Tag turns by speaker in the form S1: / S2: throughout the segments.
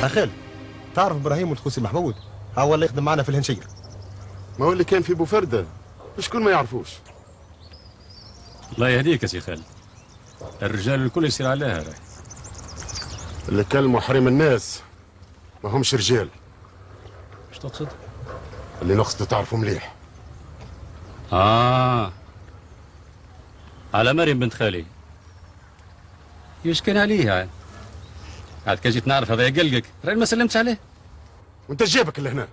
S1: أخيل، تعرف إبراهيم والخوسي محمود؟ هو اللي يخدم معنا في الهنشية.
S2: ما هو اللي كان في بوفردة، شكون ما يعرفوش.
S3: الله يهديك يا سي خالد، الرجال الكل يصير عليها راي.
S2: اللي كلموا حريم الناس ما همش رجال.
S3: ايش تقصد؟
S2: اللي نقصد تعرفوا مليح.
S3: على مريم بنت خالي. يشكن عليها عاد كان جيت نعرف هذا يقلقك، راي ما سلمتش عليه.
S2: وانت جابك اللي هنا،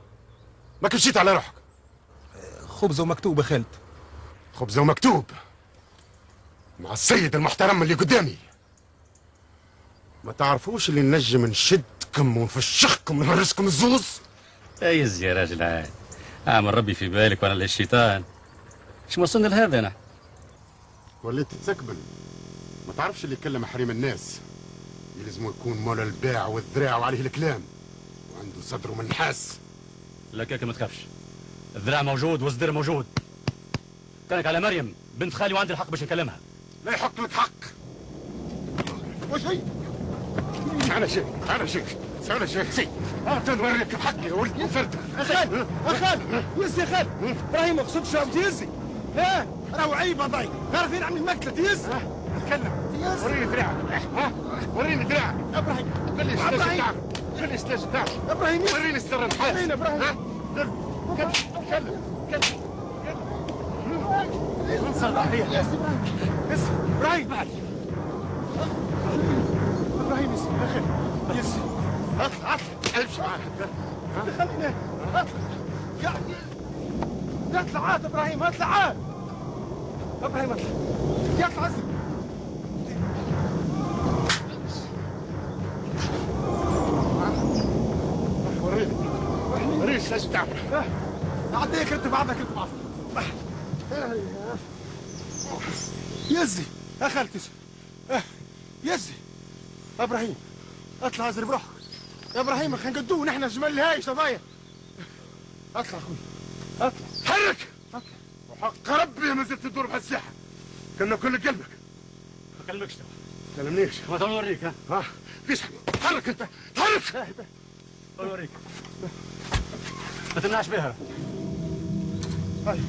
S2: ما كمشيت على روحك.
S1: خبز ومكتوب يا خالد.
S2: خبز ومكتوب مع السيد المحترم اللي قدامي. ما تعرفوش اللي نجم نشدكم ونفشخكم ونهرسكم الزوز.
S3: ايز يا راجل عاد، اعمل ربي في بالك وانا للشيطان. ايش وصلنا لهذا انا؟
S2: وليت تسكبن. ما تعرفش اللي يكلم حريم الناس يلزم يكون مولى الباع والذراع وعليه الكلام وعنده صدره من نحاس.
S3: لك ما تخافش، الذراع موجود والصدر موجود. كانك على مريم بنت خالي وعندي الحق باش نكلمها.
S2: لا يحق لك حق. وش هي؟ انا شيخ انا شيخ سي نوريك بحقي يا ولد وفردة.
S1: خال يزي يا خال. إبراهيم ما قصدش يزي. ها راهو عيب هذاي، عارفين عن المقتلة يزي.
S2: تكلم وريني ذراعك. وريني ذراعك
S1: يا إبراهيم.
S2: خلي السلاج بتاعك. خلي السلاج بتاعك.
S1: إبراهيم
S2: وريني السر النحاس.
S1: وريني إبراهيم.
S2: تكلم
S1: إبراهيم بعد. إبراهيم يزي يا خال. يزي اطلع
S2: امشي معاك.
S1: خلينا اطلع عاد ابراهيم اطلع عاد ابراهيم اطلع يطلع عزم
S2: وريني السلاج بتاعك.
S1: عديك انت بعدك انت بعض يزي يا خالتي يزي ابراهيم اطلع عزري بروحك يا ابراهيم خلينا نقدوه نحن جمال الهايش هذايا. اطلع اخوي اطلع
S2: حرك وحق ربي ما زلت تدور بهالساحه. كنا كل قلبك.
S3: ما كلمكش تو.
S2: كلمنيش.
S3: ما توريك
S2: ها فيش تحرك انت تحرك.
S3: اوريك ما تمنعش بها.
S1: هاي